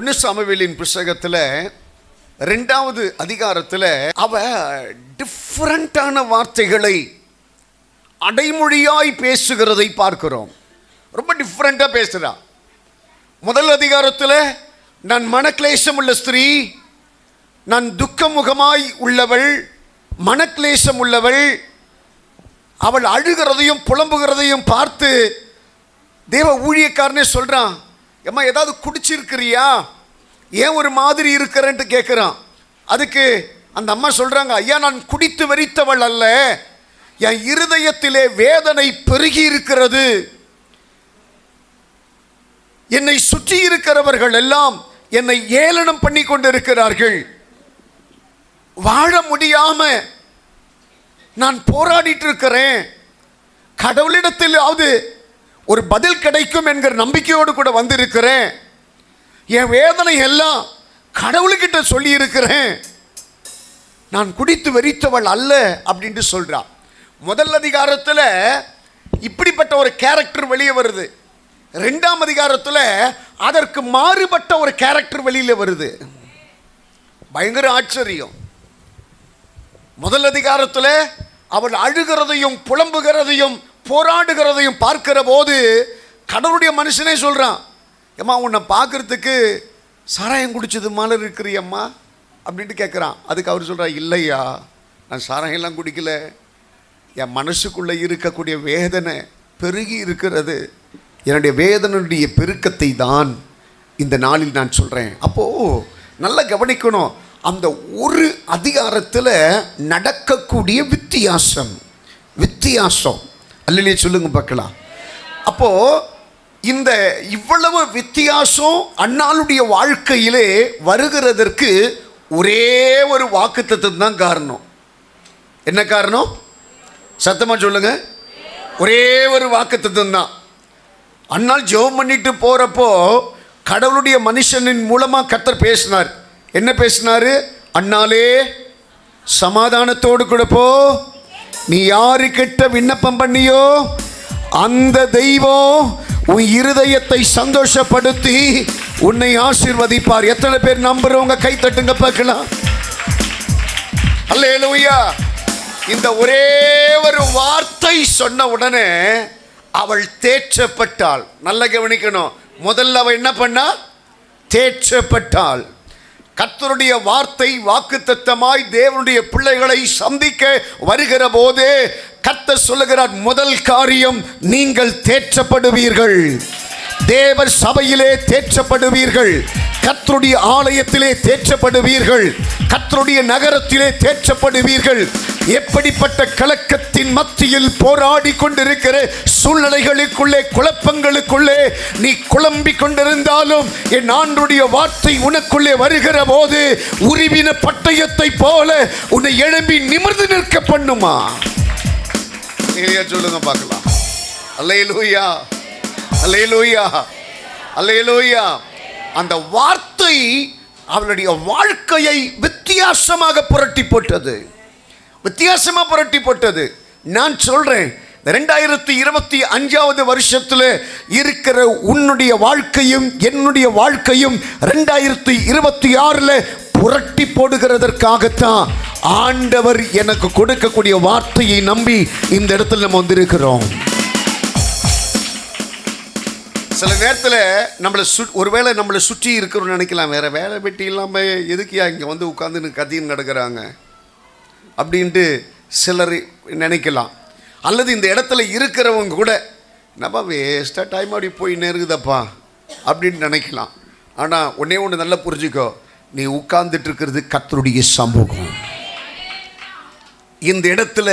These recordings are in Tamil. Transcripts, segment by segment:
ஒன்று சாமுவேலின் புஸ்தகத்தில் 2வது அதிகாரத்தில் அவ டிஃப்ரெண்டான வார்த்தைகளை அடைமொழியாய் பேசுகிறதை பார்க்கிறோம். ரொம்ப டிஃப்ரெண்டாக பேசுகிறா. முதல் அதிகாரத்தில் நான் மனக்லேசம் உள்ள ஸ்திரீ, நான் துக்கமுகமாய் உள்ளவள், மனக்லேசம் உள்ளவள். அவள் அழுகிறதையும் புலம்புகிறதையும் பார்த்து தேவ ஊழியக்காரனே சொல்கிறான், ஏம்மா ஏதாவது குடிச்சிருக்கிறியா, ஏன் ஒரு மாதிரி இருக்கிறேன்ட்டு கேட்குறான். அதுக்கு அந்த அம்மா சொல்கிறாங்க, ஐயா நான் குடித்து வெறித்தவள் அல்ல, என் இருதயத்திலே வேதனை பெருகி இருக்கிறது. என்னை சுற்றி இருக்கிறவர்கள் எல்லாம் என்னை ஏளனம் பண்ணி கொண்டிருக்கிறார்கள். வாழ முடியாம நான் போராடிட்டு இருக்கிறேன். கடவுளிடத்திலாவது ஒரு பதில் கிடைக்கும் என்கிற நம்பிக்கையோடு கூட வந்திருக்கிறேன். என் வேதனை எல்லாம் கடவுள்கிட்ட சொல்லி இருக்கிறேன். நான் குடித்து வெறித்தவள் அல்ல அப்படின்ட்டு சொல்றான். முதல் அதிகாரத்தில் இப்படிப்பட்ட ஒரு கேரக்டர் வெளியே வருது. 2ஆம் அதிகாரத்தில் அதற்கு மாறுபட்ட ஒரு கேரக்டர் வெளியில வருது. பயங்கர ஆச்சரியம். முதல் அதிகாரத்தில் அவள் அழுகிறதையும் புலம்புகிறதையும் போராடுகிறதையும் பார்க்கிற போது கடவுளுடைய மனுஷனே சொல்றான், ஏம்மா உன்னை பார்க்கறதுக்கு சாராயம் குடிச்சது மாதிரி இருக்கிறியம்மா அப்படின்ட்டு கேட்குறான். அதுக்கு அவர் சொல்கிறா, இல்லையா நான் சாராயம்லாம் குடிக்கல, என் மனசுக்குள்ளே இருக்கக்கூடிய வேதனை பெருகி இருக்கிறது. என்னுடைய வேதனையுடைய பெருக்கத்தை தான் இந்த நாளில் நான் சொல்கிறேன். அப்போது நல்லா கவனிக்கணும், அந்த ஒரு அதிகாரத்தில் நடக்கக்கூடிய வித்தியாசம் அல்லையே சொல்லுங்க பார்க்கலாம். அப்போது இந்த இவ்வளவு வித்தியாசம் அன்னாளுடைய வாழ்க்கையிலே வருகிறதற்கு ஒரே ஒரு வாக்குத்தத்தம் தான் காரணம். என்ன காரணம்? சத்தமா சொல்லுங்க. ஒரே ஒரு வாக்குத்தத்தம் தான். அன்னாள் ஜெபம் பண்ணிட்டு போறப்போ கடவுளுடைய மனுஷனின் மூலமா கர்த்தர் பேசினார். என்ன பேசினாரு? அன்னாலே சமாதானத்தோடு கூட போ, நீ யாருக்கிட்ட விண்ணப்பம் பண்ணியோ அந்த தெய்வம் உன் இருதயத்தை சந்தோஷப்படுத்தி உன்னை ஆசீர்வதிப்பார். எத்தனை பேர் நம்புறவங்க கை தட்டுங்க பார்க்கலாம். அல்லேலூயா. இந்த ஒரே ஒரு வார்த்தை சொன்ன உடனே அவள் தேற்றப்பட்டாள். நல்ல கவனிக்கணும், முதல்ல அவள் என்ன பண்ணா? தேற்றப்பட்டாள். கர்த்தருடைய வார்த்தை வாக்குத்தத்தமாய் தேவனுடைய பிள்ளைகளை சந்திக்க வருகிற போதே கர்த்தர் சொல்லுகிறார், முதல் காரியம் நீங்கள் தேற்றப்படுவீர்கள். தேவர் சபையிலே தேற்றப்படுவீர்கள், கர்த்தருடைய ஆலயத்திலே தேற்றப்படுவீர்கள், கர்த்தருடைய நகரத்திலே தேற்றப்படுவீர்கள். எப்படிப்பட்ட கலக்கத்தின் மத்தியில் போராடி கொண்டிருக்கிற சூழ்நிலைகளுக்குள்ளே, குழப்பங்களுக்குள்ளே நீ குழம்பிக் கொண்டிருந்தாலும் என் ஆண்டவருடைய வார்த்தை உனக்குள்ளே வருகிற போது உருவின பட்டயத்தை போல உன்னை எழும்பி நிமிர்ந்து நிற்க பண்ணுமா? சொல்லுங்க பார்க்கலாம். அல்லேலூயா, அல்லேலூயா, அல்லேலூயா. அந்த வார்த்தை அவளுடைய வாழ்க்கையை வித்தியாசமாக புரட்டி போட்டது. வித்தியாசமா புரட்டி போட்டது. நான் சொல்றேன், 2025 வருஷத்துல இருக்கிற உன்னுடைய வாழ்க்கையும் என்னுடைய வாழ்க்கையும் 2026 புரட்டி போடுகிறதற்காகத்தான் ஆண்டவர் எனக்கு கொடுக்கக்கூடிய வார்த்தையை நம்பி இந்த இடத்துல நம்ம வந்திருக்கிறோம். சில நேரத்தில் நம்மளை ஒருவேளை நம்மளை சுற்றி இருக்கிறோன்னு நினைக்கலாம், வேற வேலை வெட்டி இல்லாமல் எதுக்கியா இங்கே வந்து உட்காந்து கத்தின்னு கிடக்கிறாங்க அப்படின்ட்டு சிலர் நினைக்கலாம். அல்லது இந்த இடத்துல இருக்கிறவங்க கூட என்னப்பா வேஸ்ட்டாக டைம் அப்படி போய் நேருக்குதப்பா அப்படின்னு நினைக்கலாம். ஆனால் ஒன்றே ஒன்று நல்லா புரிஞ்சுக்கோ, நீ உட்கார்ந்துட்டு இருக்கிறது கர்த்தருடைய சமூகம். இந்த இடத்துல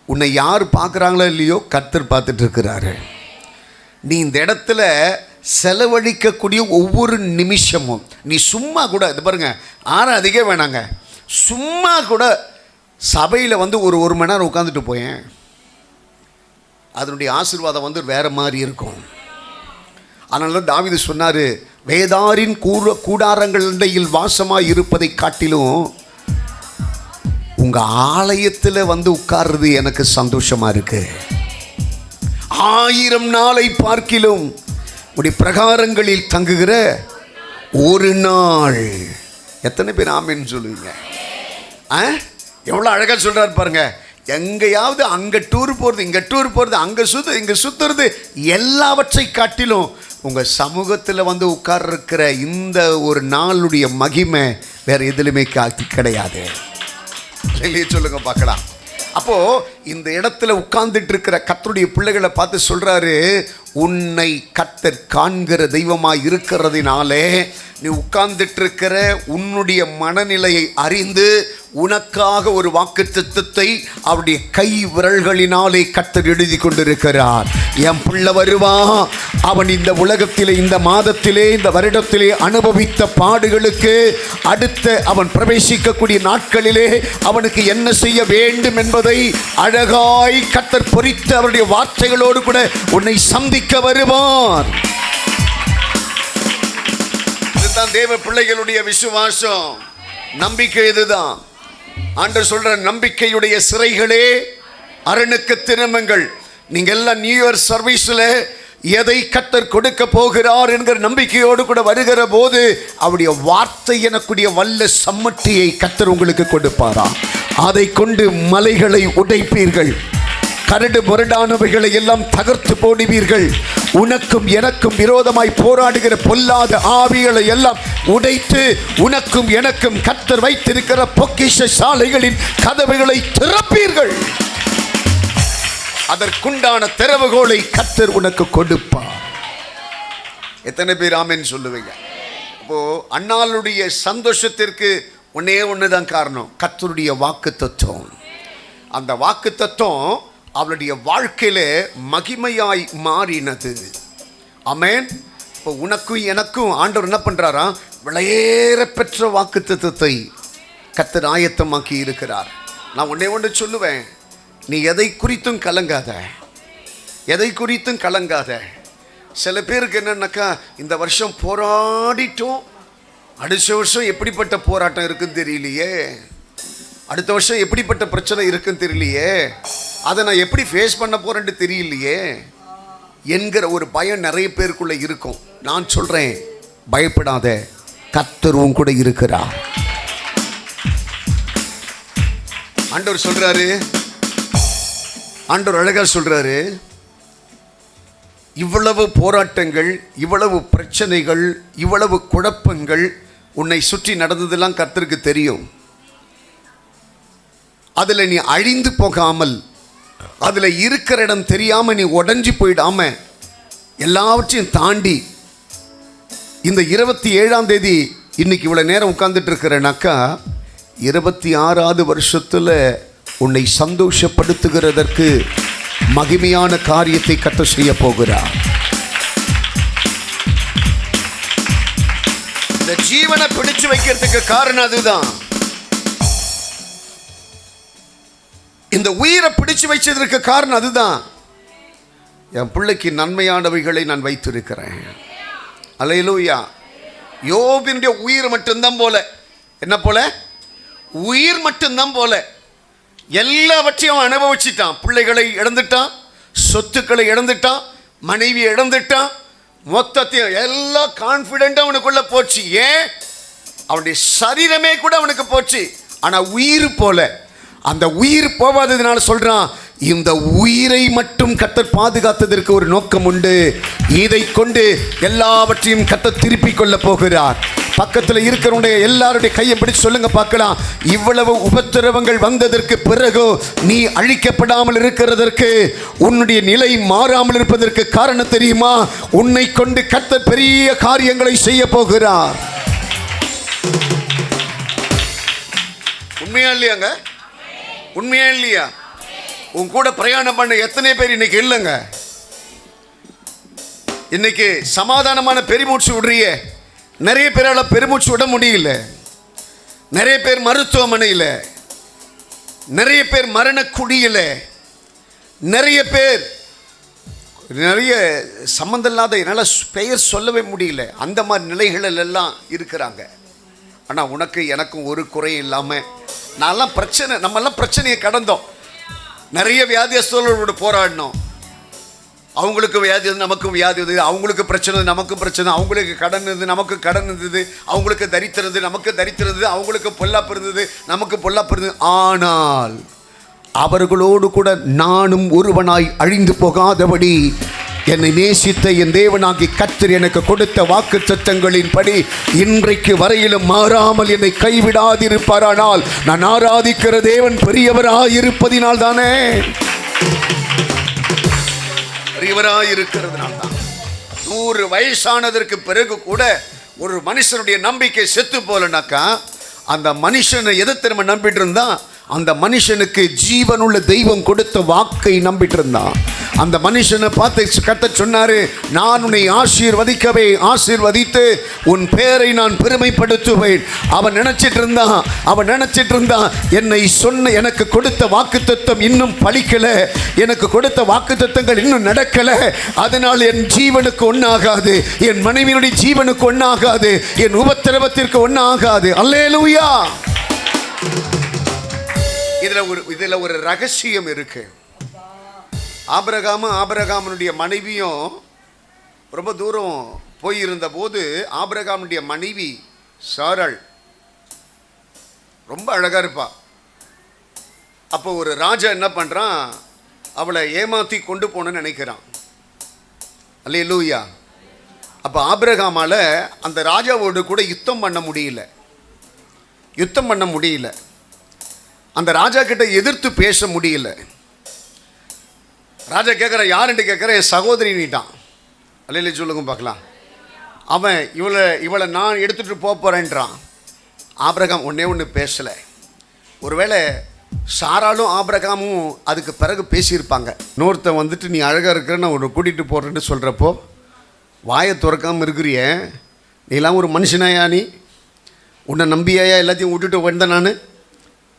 உன்னை யார் பார்க்குறாங்களோ இல்லையோ கர்த்தர் பார்த்துட்டு இருக்கிறாரு. நீ இந்த இடத்துல செலவழிக்கக்கூடிய ஒவ்வொரு நிமிஷமும் நீ சும்மா கூட இது பாருங்க, ஆறு அதிகம் வேணாங்க, சும்மா கூட சபையில் வந்து ஒரு மணி நேரம் உட்காந்துட்டு போயேன், அதனுடைய ஆசீர்வாதம் வந்து வேற மாதிரி இருக்கும். அதனால தான் தாவீது சொன்னார், வேதாரின் கூடாரங்கள் இடையில் வாசமாக இருப்பதை காட்டிலும் உங்கள் ஆலயத்தில் வந்து உட்கார்றது எனக்கு சந்தோஷமாக இருக்கு. 1000 நாளை பார்க்கிலும் உடைய பிரகாரங்களில் தங்குகிற ஒரு நாள். எத்தனை பேர் ஆமேன்னு சொல்லுவீங்க? எவ்வளோ அழகாக சொல்கிறார் பாருங்க. எங்கேயாவது அங்கே டூர் போகிறது, இங்கே டூர் போகிறது, அங்கே இங்கே சுற்றுறது, எல்லாவற்றை காட்டிலும் உங்கள் சமூகத்தில் வந்து உட்கார்ற இந்த ஒரு நாளுடைய மகிமை வேறு எதுலையுமே கிடையாது. சொல்லுங்க பார்க்கலாம். அப்போது இந்த இடத்துல உட்கார்ந்துட்டு இருக்கிற கர்த்தருடைய பிள்ளைகளை பார்த்து சொல்கிறாரு, உன்னை கர்த்தர் காண்கிற தெய்வமாக இருக்கிறதுனாலே நீ உட்கார்ந்துட்டு இருக்கிற உன்னுடைய மனநிலையை அறிந்து உனக்காக ஒரு வாக்குத்தத்தத்தை அவருடைய கை விரல்களினாலே கர்த்தர் எழுதி கொண்டிருக்கிறார். என் பிள்ளை வருவான், அவன் இந்த உலகத்திலே, இந்த மாதத்திலே, இந்த வருடத்திலே அனுபவித்த பாடுகளுக்கு அடுத்த அவன் பிரவேசிக்கக்கூடிய நாட்களிலே அவனுக்கு என்ன செய்ய வேண்டும் என்பதை அழகாய் கர்த்தர் பொறித்து அவருடைய வார்த்தைகளோடு கூட உன்னை சந்திக்க வருவார். இதுதான் தேவ பிள்ளைகளுடைய விசுவாசம், நம்பிக்கை. இதுதான் ஆண்டவர் சொல்ற, நம்பிக்கையுடைய சிறைகளே அரணுக்கு திரும்புங்கள். நீங்க எல்லாம் நியூ இயர் சர்வீஸ்ல எதை கர்த்தர் கொடுக்க போகிறார் என்கிற நம்பிக்கையோடு கூட வருகிற போது அவருடைய வார்த்தை எனக்குடைய வல்ல சம்மட்டியை கர்த்தர் உங்களுக்கு கொடுப்பாரா? அதை கொண்டு மலைகளை உடைப்பீர்கள், கரடு முரடானவைகளை எல்லாம் தகர்த்து போடுவீர்கள். உனக்கும் எனக்கும் விரோதமாய் போராடுகிற பொல்லாத ஆவிகளை எல்லாம் உடைத்து உனக்கும் எனக்கும் கர்த்தர் வைத்திருக்கிற பொக்கிஷ சாலைகளின் கதவுகளை திறப்பீர்கள். அதற்குண்டான திறவுகோலை கர்த்தர் உனக்கு கொடுப்பார். எத்தனை பேர் ஆமென் சொல்லுவீங்க? அப்போ அன்னாளுடைய சந்தோஷத்திற்கு ஒன்னே ஒண்ணுதான் காரணம், கர்த்தருடைய வாக்குத்தத்தம். அந்த வாக்குத்தத்தம் அவளுடைய வாழ்க்கையில மகிமையாய் மாறினது. ஆமென். இப்போ உனக்கும் எனக்கும் ஆண்டவர் என்ன பண்றாரா? விலையேற பெற்ற வாக்குத்தத்தத்தை கர்த்தர் ஆயத்தமாக்கி இருக்கிறார். நான் ஒன்னே ஒன்று சொல்லுவேன், நீ எதை குறித்தும் கலங்காத, எதை குறித்தும் கலங்காத. சில பேருக்கு என்னன்னாக்கா, இந்த வருஷம் போராடிட்டோம், அடுத்த வருஷம் எப்படிப்பட்ட போராட்டம் இருக்குன்னு தெரியலையே, அடுத்த வருஷம் எப்படிப்பட்ட பிரச்சனை இருக்குன்னு தெரியலையே, அதை நான் எப்படி ஃபேஸ் பண்ண போறேன்னு தெரியலையே என்கிற ஒரு பயம் நிறைய பேருக்குள்ள இருக்கும். நான் சொல்றேன், பயப்படாத, கர்த்தர் உன் கூட இருக்கிறார். ஆண்டவர் சொல்றாரு, ஆண்டவர் அழகா சொல்றாரு, இவ்வளவு போராட்டங்கள், இவ்வளவு பிரச்சனைகள், இவ்வளவு குழப்பங்கள் உன்னை சுற்றி நடந்ததெல்லாம் கர்த்தருக்கு தெரியும். அதில் நீ அழிந்து போகாமல், அதில் இருக்கிற இடம் தெரியாமல் நீ உடஞ்சி போயிடாம, எல்லாவற்றையும் தாண்டி இந்த 27ஆம் தேதி இன்னைக்கு இவ்வளோ நேரம் உட்கார்ந்துட்டு இருக்கிறனாக்கா, 26வது வருஷத்தில் உன்னை சந்தோஷப்படுத்துகிறதற்கு மகிமையான காரியத்தை கர்த்தர் செய்ய போகிறார். இந்த ஜீவனை பிடிச்சு வைக்கிறதுக்கு காரணம் அதுதான். இந்த உயிரை பிடிச்சு வைச்சதற்கு காரணம் அதுதான். என் பிள்ளைக்கு நன்மையானவைகளை நான் வைத்திருக்கிறேன். அல்லேலூயா. யோபினுடைய உயிர் மட்டும்தான் போல. என்ன போல? உயிர் மட்டும்தான் போல. எல்லாவற்றையும் அனுபவிச்சிட்டான். பிள்ளைகளை இழந்துட்டான், சொத்துக்களை இழந்துட்டான், மனைவியை இழந்துட்டான், மொத்தத்தையும் எல்லாம் கான்ஃபிடென்ட்டா அவனுக்குள்ள போச்சு. ஏன்? அவனுடைய சரீரமே கூட அவனுக்கு போச்சு. ஆனா உயிர் போல. அந்த உயிர் போவாததுனால சொல்றான், இந்த உயிரை மட்டும் கர்த்தர் பாதுகாத்ததற்கு ஒரு நோக்கம் உண்டு. இதை கொண்டு எல்லாவற்றையும் கர்த்தர் திருப்பிக் கொள்ள போகிறார். பக்கத்தில் இருக்கிறவனுடைய எல்லாருடைய கையை பிடிச்சு சொல்லுங்க பார்க்கலாம், இவ்வளவு உபத்திரவங்கள் வந்ததற்கு பிறகு நீ அழிக்கப்படாமல் இருக்கிறதற்கு, உன்னுடைய நிலை மாறாமல் இருப்பதற்கு காரணம் தெரியுமா? உன்னை கொண்டு கர்த்தர் பெரிய காரியங்களை செய்ய போகிறார். உண்மையா இல்லையாங்க? உண்மையா இல்லையா? உன் கூட பிரயாணம் பண்ண எத்தனை பேர் இன்னைக்கு இல்லைங்க? இன்னைக்கு சமாதானமான பெருமூச்சு விடுறிய நிறைய பேரால பெருமூச்சு விட முடியல. நிறைய பேர் மருத்துவமனையில், நிறைய பேர் மரணக்குடியில், நிறைய பேர் நிறைய சம்மந்தம் இல்லாத, என்னால் பெயர் சொல்லவே முடியல, அந்த மாதிரி நிலைகளில் எல்லாம் இருக்கிறாங்க. ஆனால் உனக்கு எனக்கும் ஒரு குறையும் இல்லாமல் நான்லாம் நம்மெல்லாம் பிரச்சனையை கடந்தோம். நிறைய வியாதியஸ்தர்களோடு போராடினோம். அவங்களுக்கு வியாதி இருந்தது, நமக்கும் வியாதி இருந்தது. அவங்களுக்கு பிரச்சனை, நமக்கும் பிரச்சனை. அவங்களுக்கு கடன் இருந்தது, நமக்கு கடன் இருந்தது. அவங்களுக்கு தரித்திரம் இருந்தது, நமக்கு தரித்திரம் இருந்தது. அவங்களுக்கு பொல்லாப்பு இருந்தது, நமக்கு பொல்லாப்பு இருந்தது. ஆனால் அவர்களோடு கூட நானும் ஒருவனாய் அழிந்து போகாதபடி என்னை நேசித்த என் தேவனாகி கர்த்தர் எனக்கு கொடுத்த வாக்குத்தத்தங்களின்படி இன்றைக்கு வரையிலும் மாறாமல் என்னை கைவிடாதிருப்பாரானால் நான் ஆராதிக்கிற தேவன் பெரியவராயிருப்பதினால் தானே, பெரியவராயிருக்கிறதுனால தான். 100 வயசானதற்கு பிறகு கூட ஒரு மனுஷனுடைய நம்பிக்கை செத்து போலனாக்கா அந்த மனுஷனை எதை திரும்ப நம்பிட்டு இருந்தான்? அந்த மனுஷனுக்கு ஜீவனுள்ள தெய்வம் கொடுத்த வாக்கை நம்பிட்டு இருந்தான். அந்த மனுஷனை பார்த்து கர்த்தர் சொன்னாரு, நான் உன்னை ஆசீர்வதித்து உன் பேரை நான் பெருமைப்படுத்துவேன். அவன் நினைச்சிட்டு இருந்தான் என்னை சொன்ன எனக்கு கொடுத்த வாக்குத்தத்தம் இன்னும் பலிக்கல, எனக்கு கொடுத்த வாக்குத்தத்தங்கள் இன்னும் நடக்கல, அதனால் என் ஜீவனுக்கு ஒண்ணாகாது, என் மனைவியினுடைய ஜீவனுக்கு ஒண்ணாகாது, என் உபத்திரவத்திற்கு ஒண்ணாகாது. அல்லேலூயா. இதுல ஒரு ரகசியம் இருக்கு. ஆபிரகாமுடைய மனைவியும் ரொம்ப தூரம் போயிருந்த போது ஆபிரகாமுடைய மனைவி சாராள் ரொம்ப அழகா இருப்பா. அப்போ ஒரு ராஜா என்ன பண்றான், அவளை ஏமாத்தி கொண்டு போனன்னு நினைக்கிறான். அல்லேலூயா. அப்போ ஆபிரகாமால அந்த ராஜாவோடு கூட யுத்தம் பண்ண முடியல. அந்த ராஜா கிட்ட எதிர்த்து பேச முடியல. ராஜா கேட்குற, யாருன்னு கேட்குற, என் சகோதரி நீட்டான். அல்லையில சொல்லுங்க பார்க்கலாம். அவன் இவளை நான் எடுத்துகிட்டு போகிறேன்றான். ஆபிரகாம் ஒன்று பேசலை. ஒருவேளை சாராலும் ஆபிரகாமும் அதுக்கு பிறகு பேசியிருப்பாங்க. இன்னொருத்தன் வந்துட்டு நீ அழகாக இருக்கிற, நான் உன்னை கூட்டிகிட்டு போகிறேன்னு சொல்கிறப்போ வாயை திறக்காமல் இருக்கிறிய, நீலாம் ஒரு மனுஷனாயா? நீ உன்னை நம்பியாயா எல்லாத்தையும் விட்டுட்டு வந்தேன்? நான்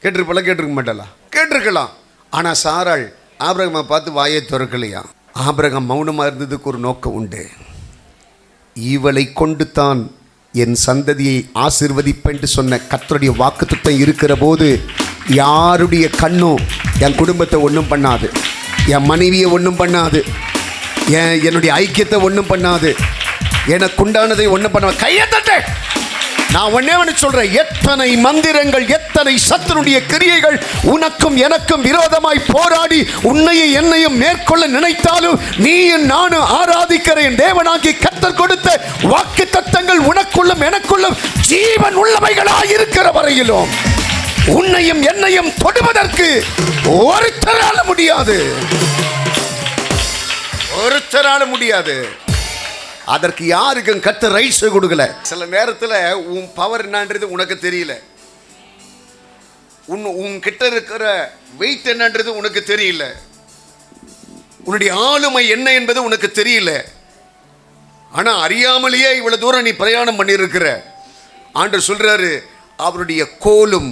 கேட்டிருக்க மாட்டாளா? கேட்டிருக்கலாம். ஆனால் சாராள் ஆபிரகாமை பார்த்து வாயை திறக்கலையா? ஆபிரகாம் மௌனமாக இருந்ததுக்கு ஒரு நோக்கம் உண்டு. இவளை கொண்டு தான் என் சந்ததியை ஆசீர்வதிப்பேன் சொன்ன கர்த்தருடைய வாக்குத்தத்தம் இருக்கிற போது யாருடைய கண்ணும் என் குடும்பத்தை ஒன்றும் பண்ணாது, என் மனைவியை ஒன்றும் பண்ணாது, என்னுடைய ஐக்கியத்தை ஒன்றும் பண்ணாது, எனக்கு உண்டானதை ஒன்றும் பண்ணாது. கையை தட்டு. நான் ஒன்னே சொல்றேன், எத்தனை மந்திரங்கள், எத்தனை சத்துருடைய கிரியைகள் உனக்கும் எனக்கும் விரோதமாய் போராடி உன்னையும் என்னையும் மேற்கொள்ள நினைத்தாலும் நீயும் நானும் ஆராதிக்கிற என் தேவனாகிய கர்த்தர் கொடுத்த வாக்குத்தத்தங்கள் உனக்குள்ளும் எனக்குள்ளும் ஜீவன் உள்ளவைகளாய் இருக்கிற வரையிலும் உன்னையும் என்னையும் தொடுவதற்கு ஒருத்தரால முடியாது. அதற்கு யாருக்கும் கர்த்தர் ரைட்ஸ் கொடுக்கல. சில நேரத்தில் உன் பவர் என்னன்றது உனக்கு தெரியல, உன் கிட்ட இருக்கிற வெயிட் என்னன்றது உனக்கு தெரியல, உன்னுடைய ஆளுமை என்ன என்பது உனக்கு தெரியல. ஆனா அறியாமலேயே இவ்வளவு தூரம் நீ பிரயாணம் பண்ணியிருக்கிற. ஆண்டவர் சொல்றாரு, அவருடைய கோலும்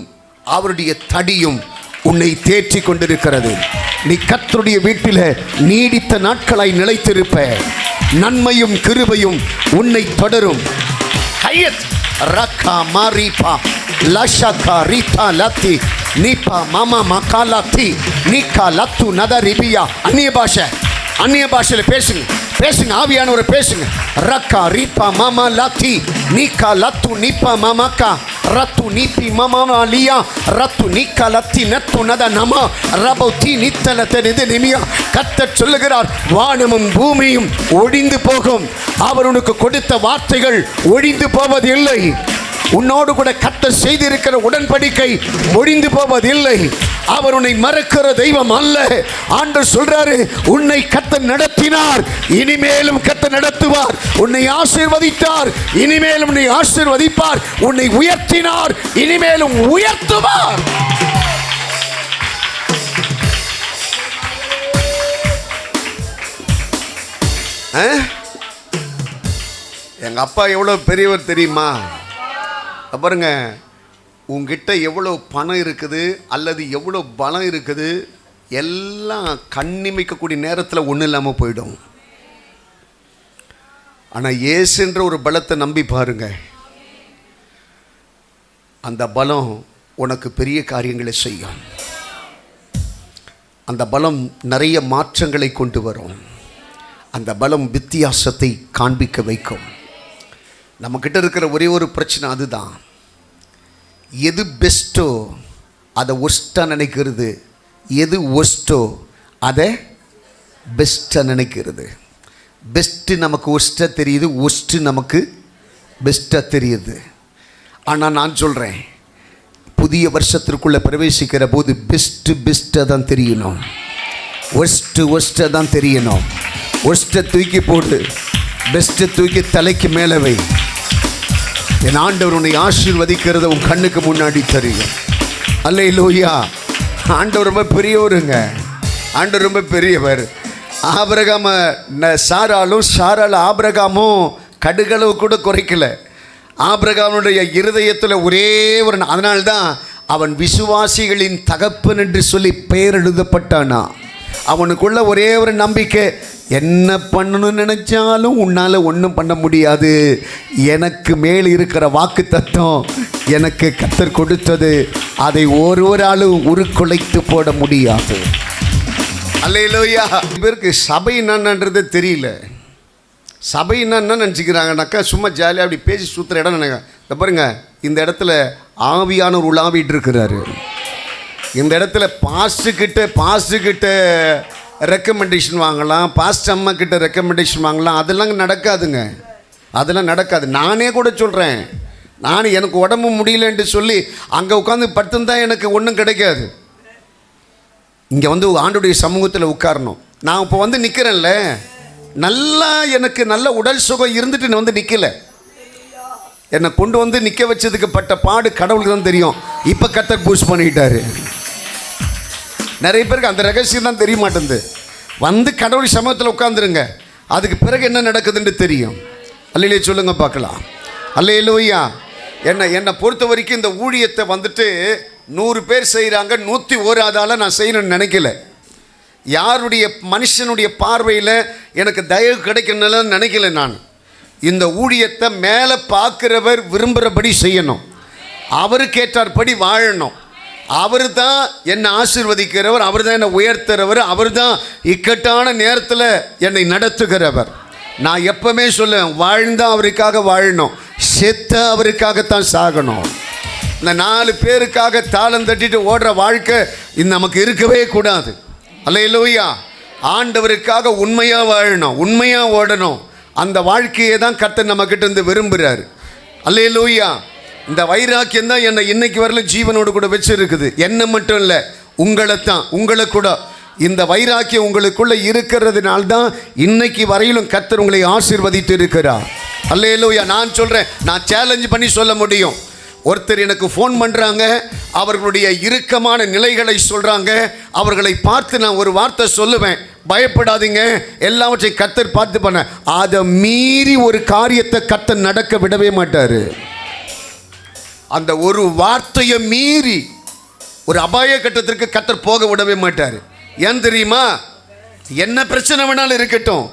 அவருடைய தடியும் உன்னை தேற்றி கொண்டிருக்கிறது. நீ கர்த்தருடைய வீட்டில் நீடித்த நாட்களாய் நிலைத்திருப்ப. நன்மையும் கிருபையும் உன்னை தொடரும். ஹையத் ரக்கா மாரிபா லஷகா ரிதா லத்தி நிபா மாமா மகாலத்தி நிகா லத்து நதரிபியா. அந்நிய பாஷையில் பேசுங்க ஆவியானவரை பேசுங்க. ரக்கா ரிபா மாமா லத்தி நிகா லத்து நிபா மாமாக்கா ரத்து நீப்பி மாமா லியா ரத்து நிகா லத்தி நத்து நத நமா ரபௌதி நித்தலத்த நித நிமியா. கர்த்தர் சொல்லுகிறார், வானமும் பூமியும் ஒழிந்து போகும், அவர் உனக்கு கொடுத்த வார்த்தைகள் ஒழிந்து போவதில்லை. உன்னோடு கூட கர்த்தர் செய்திருக்கிற உடன்படிக்கை ஒழிந்து போவதில்லை. அவர் உன்னை மறக்கிற தெய்வம் அல்ல. ஆண்டவர் சொல்றாரு, உன்னை கர்த்தர் நடத்தினார், இனிமேலும் கர்த்தர் நடத்துவார். உன்னை ஆசீர்வதித்தார், இனிமேலும் உன்னை ஆசீர்வதிப்பார். உன்னை உயர்த்தினார், இனிமேலும் உயர்த்துவார். எங்க அப்பா எவ்வளவு பெரியவர் தெரியுமா? பாருங்க, உங்ககிட்ட எவ்வளோ பணம் இருக்குது அல்லது எவ்வளோ பலம் இருக்குது, எல்லாம் கண்ணிமைக்கக்கூடிய நேரத்தில் ஒன்றும் இல்லாமல் போயிடும். ஆனால் இயேசுன்ற ஒரு பலத்தை நம்பி பாருங்க, அந்த பலம் உனக்கு பெரிய காரியங்களை செய்யும். அந்த பலம் நிறைய மாற்றங்களை கொண்டு வரும். அந்த பலம் வித்தியாசத்தை காண்பிக்க வைக்கும். நம்மக்கிட்ட இருக்கிற ஒரே ஒரு பிரச்சனை அதுதான். எது பெஸ்ட்டோ அதை ஒஸ்ட்டாக நினைக்கிறது, எது ஒஸ்ட்டோ அதை பெஸ்ட்டாக நினைக்கிறது. பெஸ்ட்டு நமக்கு ஒஸ்ட்டாக தெரியுது, ஒஸ்ட்டு நமக்கு பெஸ்ட்டாக தெரியுது. ஆனால் நான் சொல்கிறேன், புதிய வருஷத்திற்குள்ளே பிரவேசிக்கிற போது பெஸ்ட்டாக தான் தெரியணும், ஒஸ்ட்டாக தான் தெரியணும். ஒஸ்ட்டை தூக்கி போடு, பெஸ்ட்டை தூக்கி தலைக்கு மேலே வை. என் ஆண்டவர் உன்னை ஆசீர்வதிக்கிறத உன் கண்ணுக்கு முன்னாடி தெரியும். அல்லேலூயா. ஆண்டவர் ரொம்ப பெரியவருங்க, ஆண்டவர் ரொம்ப பெரியவர். ஆபிரகாம சாராள் ஆபிரகாமும் கடுகளவு கூட குறைக்கல. ஆபிரகாமுடைய இருதயத்தில் ஒரே ஒரு, அதனால்தான் அவன் விசுவாசிகளின் தகப்பன் என்று சொல்லி பெயர் எழுதப்பட்டானா. அவனுக்குள்ள ஒரே ஒரு நம்பிக்கை, என்ன பண்ணணும்னு நினைச்சாலும் உன்னால் ஒன்றும் பண்ண முடியாது, எனக்கு மேல் இருக்கிற வாக்கு தத்துவம் எனக்கு கர்த்தர் கொடுத்தது, அதை ஒருவராலும் உருக்குலைத்து போட முடியாது. அல்லேலூயா. பேருக்கு சபை என்னன்றது தெரியல. சபை என்ன நினச்சிக்கிறாங்கனாக்கா சும்மா ஜாலியாக அப்படி பேசி சுற்றுற இடம் நினைக்க. இந்த பாருங்க, இந்த இடத்துல ஆவியானவர் உலாவிட்டு இருக்கிறாரு. இந்த இடத்துல பாஸ்ட்டுக்கிட்ட ரெக்கமெண்டேஷன் வாங்கலாம், பாஸ்ட் அம்மா கிட்ட ரெக்கமெண்டேஷன் வாங்கலாம். அதெல்லாம் நடக்காதுங்க, அதெல்லாம் நடக்காது. நானே கூட சொல்கிறேன், எனக்கு உடம்பு முடியலன்ட்டு சொல்லி அங்கே உட்காந்து படுத்துருந்தா எனக்கு ஒன்றும் கிடைக்காது. இங்கே வந்து ஆண்டுடைய சமூகத்தில் உட்காரணும். நான் இப்போ வந்து நிற்கிறேன்ல, நல்லா எனக்கு நல்ல உடல் சுகம் இருந்துட்டு நான் வந்து நிற்கலை. என்னை கொண்டு வந்து நிற்க வச்சதுக்கு பட்ட பாடு கடவுளுக்கு தான் தெரியும். இப்போ கர்த்தர் பூஸ்ட் பண்ணிக்கிட்டாரு. நிறைய பேருக்கு அந்த ரகசியம் தான் தெரிய மாட்டேங்குது. வந்து கடவுள் சமூகத்தில் உட்காந்துருங்க, அதுக்கு பிறகு என்ன நடக்குதுன்னு தெரியும். அல்லையிலே சொல்லுங்க பார்க்கலாம். அல்லேலூயா. என்னை பொறுத்த வரைக்கும் இந்த ஊழியத்தை வந்துட்டு 100 பேர் செய்கிறாங்க, 101 ஆதால நான் செய்யணும்னு நினைக்கல. யாருடைய மனுஷனுடைய பார்வையில் எனக்கு தயவு கிடைக்கணும்னு நினைக்கல. நான் இந்த ஊழியத்தை மேலே பார்க்குறவர் விரும்புகிறபடி செய்யணும், அவருக்கேற்றாற்படி வாழணும். அவர் தான் என்னை ஆசீர்வதிக்கிறவர், அவர் தான் என்னை உயர்த்துகிறவர், அவர் தான் இக்கட்டான நேரத்தில் என்னை நடத்துகிறவர். நான் எப்பவுமே சொல்லுவேன், வாழ்ந்தால் அவருக்காக வாழணும், செத்த அவருக்காகத்தான் சாகணும். இந்த 4 பேருக்காக தாளம் தட்டிட்டு ஓடுற வாழ்க்கை நமக்கு இருக்கவே கூடாது. அல்லேலூயா. ஆண்டவருக்காக உண்மையாக வாழணும், உண்மையாக ஓடணும். அந்த வாழ்க்கையை தான் கர்த்தர் நம்மக்கிட்ட இருந்து விரும்புகிறார். அல்லேலூயா. இந்த வைராக்கியம் தான் என்னை இன்னைக்கு வரல ஜீவனோடு கூட வச்சிருக்குது. என்ன மட்டும் இல்லை, உங்களை கூட இந்த வைராக்கியம் உங்களுக்குள்ள இருக்கிறதுனால்தான் இன்னைக்கு வரையிலும் கர்த்தர் உங்களை ஆசீர்வதித்து இருக்கிறார். அல்லேலூயா. நான் சொல்கிறேன், நான் சேலஞ்ச் பண்ணி சொல்ல முடியும். ஒருத்தர் எனக்கு ஃபோன் பண்ணுறாங்க, அவர்களுடைய இறுக்கமான நிலைகளை சொல்கிறாங்க. அவர்களை பார்த்து நான் ஒரு வார்த்தை சொல்லுவேன், பயப்படாதீங்க, எல்லாவற்றையும் கர்த்தர் பார்த்து பண்ண. அதை மீறி ஒரு காரியத்தை கர்த்தர் நடக்க விடவே மாட்டார். அந்த ஒரு வார்த்தையை மீறி ஒரு அபாய கட்டத்திற்கு கர்த்தர் போக விடவே மாட்டார். ஏன் தெரியுமா? என்ன பிரச்சனை வேணாலும் இருக்கட்டும்,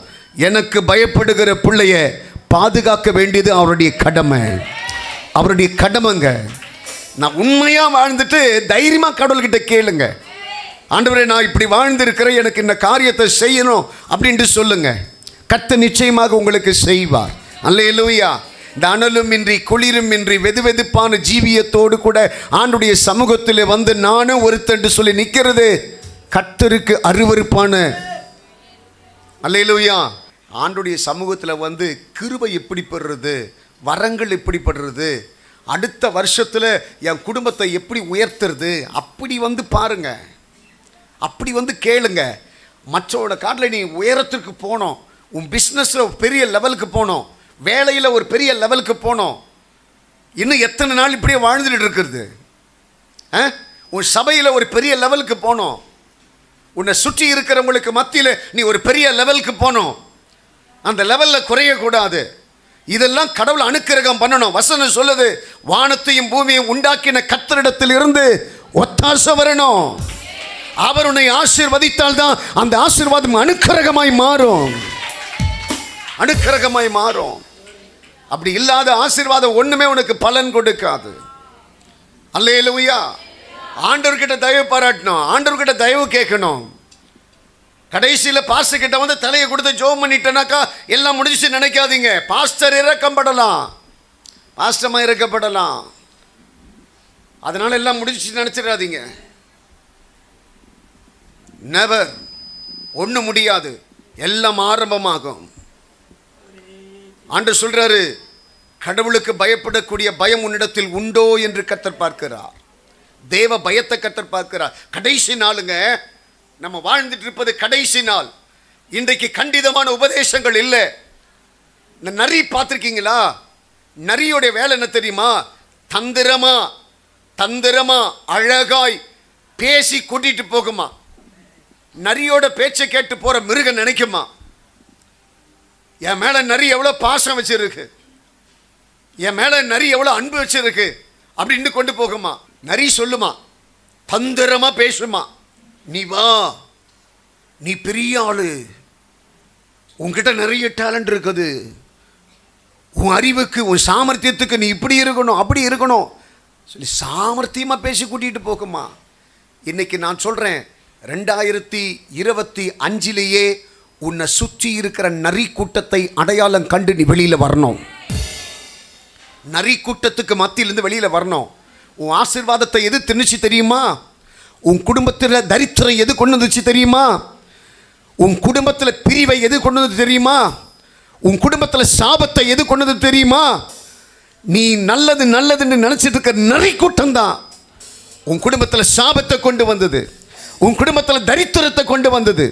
எனக்கு பயப்படுகிற பிள்ளைய பாதுகாக்க வேண்டியது அவருடைய கடமை, அவருடைய கடமைங்க. நான் உண்மையாக வாழ்ந்துட்டு தைரியமாக கடவுள்கிட்ட கேளுங்க, ஆண்டவரே நான் இப்படி வாழ்ந்திருக்கிறேன், எனக்கு இந்த காரியத்தை செய்யணும் அப்படின்ட்டு சொல்லுங்க. கர்த்தர் நிச்சயமாக உங்களுக்கு செய்வார். அல்லேலூயா. இந்த அனலும் இன்றி குளிரும் இன்றி வெதுவெதுப்பான ஜீவியத்தோடு கூட ஆண்டுடைய சமூகத்தில் வந்து நானும் ஒருத்தன்று சொல்லி நிற்கிறது கர்த்தருக்கு அருவருப்பான. அல்லேலூயா. ஆண்டுடைய சமூகத்தில் வந்து கிருபை எப்படி பெறுறது, வரங்கள் எப்படி படுறது, அடுத்த வருஷத்தில் என் குடும்பத்தை எப்படி உயர்த்துறது, அப்படி வந்து பாருங்க, அப்படி வந்து கேளுங்க. மற்றவோட காட்டில் நீ உயரத்துக்கு போனோம், உன் பிஸ்னஸில் பெரிய லெவலுக்கு போனோம், வேலையில் ஒரு பெரிய லெவலுக்கு போனோம், இன்னும் எத்தனை நாள் இப்படியே வாழ்ந்துட்டு இருக்கிறது? உன் சபையில் ஒரு பெரிய லெவலுக்கு போனோம், உன்னை சுற்றி இருக்கிறவங்களுக்கு மத்தியில் நீ ஒரு பெரிய லெவலுக்கு போனோம், அந்த லெவலில் குறையக்கூடாது. இதெல்லாம் கடவுள் அனுக்கிரகம் பண்ணணும். வசனம் சொல்லுது, வானத்தையும் பூமியையும் உண்டாக்கின கர்த்தரிடத்தில் இருந்து ஒத்தாசை வரணும். அவர் உன்னை ஆசீர்வதித்தால் தான் அந்த ஆசீர்வாதம் அனுக்கிரகமாய் மாறும், அனுக்கிரகமாய் மாறும். அப்படி இல்லாத ஆசீர்வாதம் ஒண்ணுமே உனக்கு பலன் கொடுக்காது. அல்லேலூயா. ஆண்டவர்கிட்ட தயவு பாராட்டணும், ஆண்டவர்கிட்ட தயவு கேட்கணும். கடைசியில் பாஸ்டர் கிட்ட வந்து தலையை கொடுத்து ஜோம் பண்ணிட்டேனாக்கா எல்லாம் முடிஞ்சிச்சு நினைக்காதீங்க. பாஸ்டர் இறக்கப்படலாம், பாஸ்டர்மா இறக்கப்படலாம், அதனால எல்லாம் முடிஞ்சிச்சு நினைச்சிடாதீங்க. நெவர். ஒண்ணு முடியாது, எல்லாம் ஆரம்பமாகும். ஆண்டவர் சொல்றாரு, கடவுளுக்கு பயப்படக்கூடிய பயம் உன்னிடத்தில் உண்டோ என்று கர்த்தர் பார்க்கிறார். தேவ பயத்தை கர்த்தர் பார்க்கிறார். கடைசி நாளுங்க, நம்ம வாழ்ந்துட்டு இருப்பது கடைசி நாள். இன்றைக்கு கண்டிதமான உபதேசங்கள் இல்லை. இந்த நரி பார்த்துருக்கீங்களா? நரியோடைய வேலை என்ன தெரியுமா? தந்திரமா தந்திரமா அழகாய் பேசி கூட்டிட்டு போகுமா. நரியோட பேச்சை கேட்டு போற மிருகம் நினைக்குமா, என் மேல நரி எவ்வளவு பாசம் வச்சிருக்கு, என் மேல நரி எவ்வளவு அன்பு வச்சிருக்கு அப்படின்னு கொண்டு போகுமா. நரி சொல்லுமா, தந்திரமா பேசுமா, நீ வா, நீ பெரிய ஆளு, உன்கிட்ட நிறைய டேலண்ட் இருக்குது, உன் அறிவுக்கு உன் சாமர்த்தியத்துக்கு நீ இப்படி இருக்கணும் அப்படி இருக்கணும் சொல்லி சாமர்த்தியமா பேசி கூட்டிட்டு போகுமா. இன்னைக்கு நான் சொல்றேன், 2025 உன்னை சுற்றி இருக்கிற நரி கூட்டத்தை அடையாளம் கண்டு நீ வெளியில வரணும். நரி கூட்டத்துக்கு மத்தியிலிருந்து வெளியில வரணும். உன் ஆசீர்வாதத்தை எது திணிச்சு தெரியுமா? உன் குடும்பத்தில் தரித்திரம் எது கொண்டு வந்துச்சு தெரியுமா? உன் குடும்பத்தில் பிரிவை எது கொண்டு வந்து தெரியுமா? உன் குடும்பத்தில் சாபத்தை எது கொண்டு வந்து தெரியுமா? நீ நல்லது நல்லதுன்னு நினைச்சிட்டு இருக்க நரி கூட்டம் தான் உன் குடும்பத்தில் சாபத்தை கொண்டு வந்தது, உன் குடும்பத்தில் தரித்திரத்தை கொண்டு வந்தது,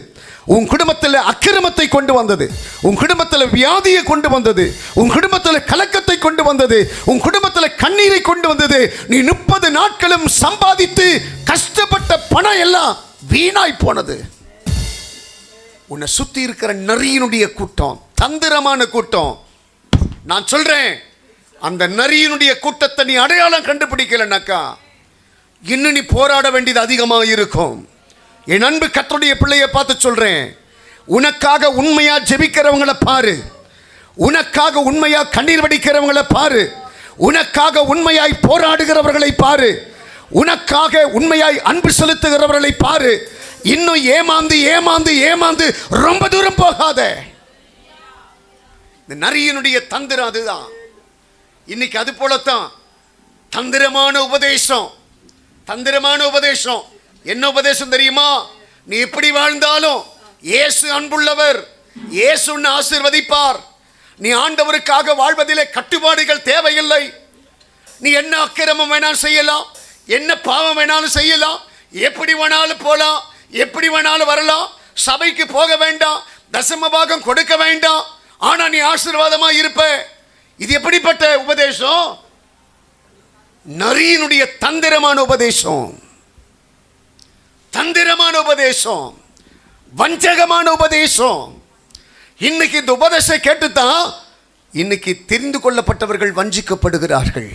உன் குடும்பத்தில் அக்கிரமத்தை கொண்டு வந்தது, உன் குடும்பத்தில் வியாதியை கொண்டு வந்தது, உன் குடும்பத்தில் கலக்கத்தை கொண்டு வந்தது, உன் குடும்பத்தில் கண்ணீரை கொண்டு வந்தது. நீ 30 நாட்களும் சம்பாதித்து கஷ்டப்பட்ட பணம் எல்லாம் வீணாய் போனது. உன்னை சுத்தி இருக்கிற நரியினுடைய கூட்டம், தந்திரமான கூட்டம். நான் சொல்றேன், அந்த நரியினுடைய கூட்டத்தை நீ அடையாளம் கண்டுபிடிக்கலனாக்கா இன்னும் நீ போராட வேண்டியது அதிகமாக இருக்கும். என் அன்பு கர்த்தருடைய பிள்ளையை பார்த்து சொல்றேன், உனக்காக உண்மையா ஜெபிக்கிறவங்களை பாரு, உனக்காக உண்மையா கண்ணீர் வடிக்கிறவங்களை பாரு, உனக்காக உண்மையாய் போராடுகிறவர்களை பாரு, உனக்காக உண்மையாய் அன்பு செலுத்துகிறவர்களை பாரு. இன்னும் ஏமாந்து ஏமாந்து ஏமாந்து ரொம்ப தூரம் போகாத. இந்த நரியினுடைய தந்திரம் அதுதான். இன்னைக்கு அது போலத்தான் தந்திரமான உபதேசம். தந்திரமான உபதேசம் என்ன உபதேசம் தெரியுமா? நீ எப்படி வாழ்ந்தாலும் இயேசு அன்புள்ளவர், இயேசு உன்னை ஆசீர்வதிப்பார், நீ ஆண்டவருக்காக வாழ்வதிலே கட்டுப்பாடுகள் தேவையில்லை, நீ என்ன அக்கிரமம் வேணாலும் செய்யலாம், என்ன பாவம் வேணாலும் செய்யலாம், எப்படி வேணாலும் போலாம், எப்படி வேணாலும் வரலாம், சபைக்கு போக வேண்டாம், தசம பாகம் கொடுக்க வேண்டாம், ஆனா நீ ஆசீர்வாதமா இருப்ப. இது எப்படிப்பட்ட உபதேசம்? நரியினுடைய தந்திரமான உபதேசம், தந்திரமான உபதேசம், வஞ்சகமான உபதேசம். இன்னைக்கு இந்த உபதேசம் கேட்டுத்தான் இன்னைக்கு தெரிந்து கொள்ளப்பட்டவர்கள் வஞ்சிக்கப்படுகிறார்கள்,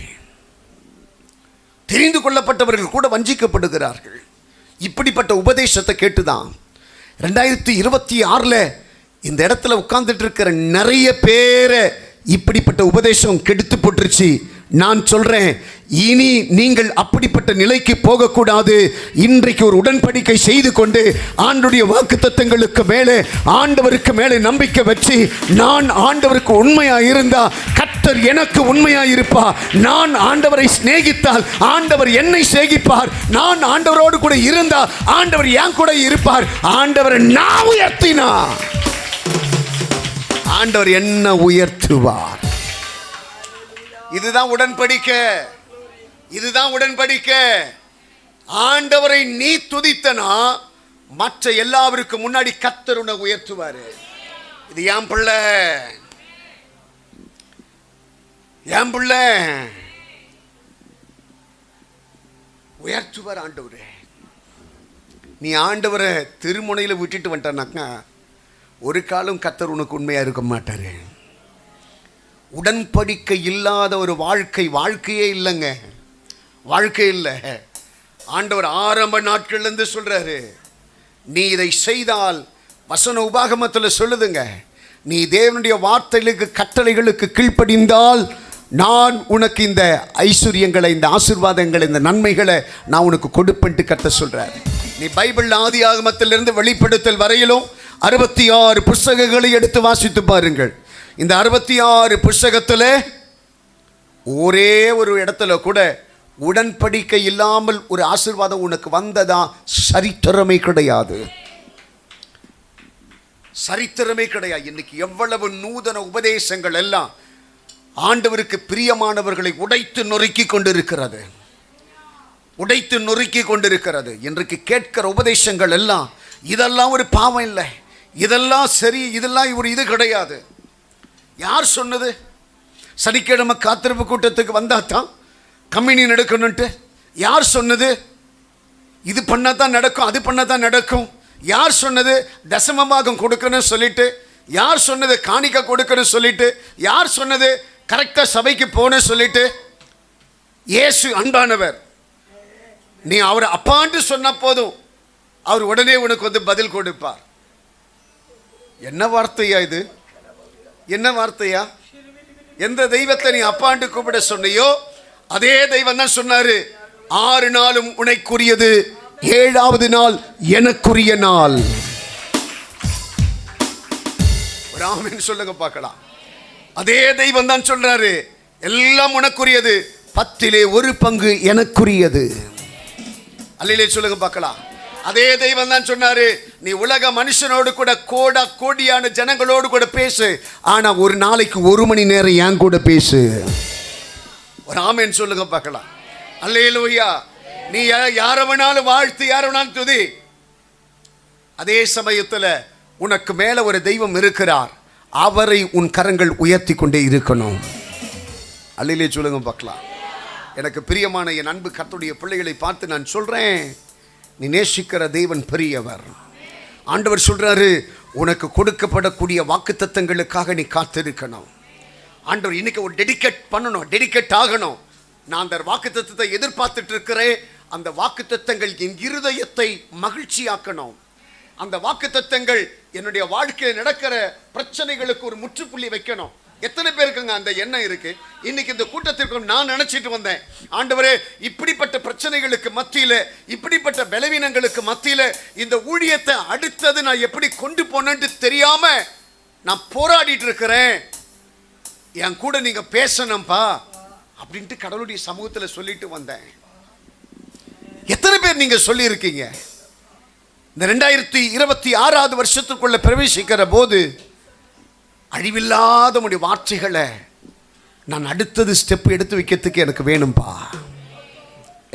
தெரிந்து கொள்ளப்பட்டவர்கள் கூட வஞ்சிக்கப்படுகிறார்கள். இப்படிப்பட்ட உபதேசத்தை கேட்டுதான் 2026 இந்த இடத்துல உட்கார்ந்துட்டு இருக்கிற நிறைய பேரை இப்படிப்பட்ட உபதேசம் கெடுத்து போட்டுருச்சு. நான் சொல்றேன், இனி நீங்கள் அப்படிப்பட்ட நிலைக்கு போகக்கூடாது. இன்றைக்கு ஒரு உடன்படிக்கை செய்து கொண்டு ஆண்டவருடைய வாக்குத்தத்தங்களுக்கு மேலே, ஆண்டவருக்கு மேலே நம்பிக்கை வச்சு, நான் ஆண்டவருக்கு உண்மையா இருந்தா கர்த்தர் எனக்கு உண்மையா இருப்பா, நான் ஆண்டவரை சிநேகித்தால் ஆண்டவர் என்னை சிநேகிப்பார், நான் ஆண்டவரோடு கூட இருந்தா ஆண்டவர் என் கூட இருப்பார், ஆண்டவரை நான் உயர்த்தினா ஆண்டவர் என்ன உயர்த்துவார். இதுதான் உடன்படிக்கை, இதுதான் உடன்படிக்கை. ஆண்டவரை நீ துதித்தனா மற்ற எல்லாருக்கும் முன்னாடி கர்த்தர் உன்னை உயர்த்துவாரு. இது என் பிள்ளை, என் பிள்ளை உயர்த்துவார் ஆண்டவரே. நீ ஆண்டவரை திருமுனையில் விட்டுட்டு வந்துட்டானாக்கா ஒரு காலம் கர்த்தர் உனக்கு உண்மையா இருக்க மாட்டாரு. உடன்படிக்கை இல்லாத ஒரு வாழ்க்கையே இல்லைங்க, வாழ்க்கை இல்லை. ஆண்டவர் ஆரம்ப நாட்கள்லேருந்து சொல்றாரு, நீ இதை செய்தால், வசன உபாகமத்தில் சொல்லுதுங்க, நீ தேவனுடைய வார்த்தைகளுக்கு கட்டளைகளுக்கு கீழ்ப்படிந்தால் நான் உனக்கு இந்த ஐஸ்வர்யங்களை, இந்த ஆசீர்வாதங்களை, இந்த நன்மைகளை நான் உனக்கு கொடுப்பேன்ட்டு கர்த்தர் சொல்றார். நீ பைபிள் ஆதி ஆகமத்திலிருந்து வெளிப்படுத்தல் வரையிலும் 66 புஸ்தகங்களை எடுத்து வாசித்து பாருங்கள். இந்த 66 புஸ்தகத்தில் ஒரே ஒரு இடத்துல கூட உடன்படிக்கை இல்லாமல் ஒரு ஆசீர்வாதம் உனக்கு வந்ததா சரித்திரமே கிடையாது. சரித்திரமே கிடையாது. இன்னைக்கு எவ்வளவு நூதன உபதேசங்கள் எல்லாம் ஆண்டவருக்கு பிரியமானவர்களை உடைத்து நொறுக்கி கொண்டிருக்கிறது, உடைத்து நொறுக்கி கொண்டிருக்கிறது. இன்றைக்கு கேட்கிற உபதேசங்கள் எல்லாம் இதெல்லாம் ஒரு பாவம் இல்லை, இதெல்லாம் சரி, இதெல்லாம் ஒரு இது கிடையாது. யார் சொன்னது? சனிக்கிழமை காத்திருப்பு கூட்டத்துக்கு வந்தாதான் கம்யூனியன் எடுக்கணுன்ட்டு யார் சொன்னது? இது பண்ணாதான் நடக்கும், அது பண்ணாதான் நடக்கும். யார் சொன்னது? தசமபாகம் கொடுக்கணும்னு சொல்லிட்டு யார் சொன்னது? காணிக்க கொடுக்கணும்னு சொல்லிட்டு யார் சொன்னது? கரெக்டாக சபைக்கு போகணும்னு சொல்லிட்டு. இயேசு அன்பானவர். நீ அவர் அப்பான்னு சொன்ன போதும் அவர் உடனே உனக்கு வந்து பதில் கொடுப்பார். என்ன வார்த்தையா இது? என்ன வார்த்தையா? எந்த தெய்வத்தை நீ அப்பாண்டு கூப்பிட சொன்னையோ அதே தெய்வம் தான் சொன்னாரு, 6 நாளும் உனக்குரியது, 7வது நாள் எனக்குரிய நாள். ஒரு ஆமென் சொல்லுங்க பார்க்கலாம். அதே தெய்வம் தான் சொல்றாரு, எல்லாம் உனக்குரியது, 10ல் 1 பங்கு எனக்குரியது. அல்லேலூயா சொல்லுங்க பார்க்கலாம். அதே தெய்வம் தான் சொன்னாரு, நீ உலக மனுஷனோடு கூட கோடியான ஜனங்களோடு கூட பேசு, ஆனா ஒரு நாளைக்கு 1 மணி நேரம் என் கூட பேசு. ஒரு ஆமென் சொல்லுங்க பார்க்கலாம். அல்லேலூயா. நீ யாரை வேணாலும் வாழ்த்து, யாரை வேணாலும் துதி. அதே சமயத்தில் உனக்கு மேல ஒரு தெய்வம் இருக்கிறார், அவரை உன் கரங்கள் உயர்த்தி கொண்டே இருக்கணும். அல்லேலூயா சொல்லுங்க பார்க்கலாம். எனக்கு பிரியமான என் அன்பு கர்த்தருடைய பிள்ளைகளை பார்த்து நான் சொல்றேன், நீ நேசிக்கிற தேவன் பெரியவர். ஆண்டவர் சொல்றாரு, உனக்கு கொடுக்கப்படக்கூடிய வாக்குத்தத்தங்களுக்காக நீ காத்திருக்கணும். ஆண்டவர் இன்னைக்கு ஒரு டெடிகேட் பண்ணணும், டெடிகேட் ஆகணும். நான் அந்த வாக்குத்தத்தத்தை எதிர்பார்த்துட்டு இருக்கிறேன். அந்த வாக்குத்தத்தங்கள் என் இருதயத்தை மகிழ்ச்சியாக்கணும். அந்த வாக்குத்தத்தங்கள் என்னுடைய வாழ்க்கையில் நடக்கிற பிரச்சனைகளுக்கு ஒரு முற்றுப்புள்ளி வைக்கணும். எத்தனை பேருக்குங்க அந்த எண்ணம் இருக்கு? இன்னைக்கு இந்த கூட்டத்திற்கு நான் நினைச்சிட்டு வந்தேன், ஆண்டவரே இப்படிப்பட்ட பிரச்சனைகளுக்கு மத்தியில, இப்படிப்பட்ட பலவீனங்களுக்கு மத்தியில இந்த ஊழியத்தை அடுத்தது நான் எப்படி கொண்டு போனேன்னு தெரியாம நான் போராடிட்டு இருக்கிறேன். என் கூட நீங்க பேசணும்பா அப்படின்ட்டு கடவுளுடைய சமூகத்தில் சொல்லிட்டு வந்தேன். எத்தனை பேர் நீங்க சொல்லி இருக்கீங்க? இந்த 2026வது வருஷத்துக்குள்ள பிரவேசிக்கிற போது அழிவில்லாத உடைய வார்த்தைகளை நான் அடுத்தது ஸ்டெப் எடுத்து வைக்கிறதுக்கு எனக்கு வேணும்பா.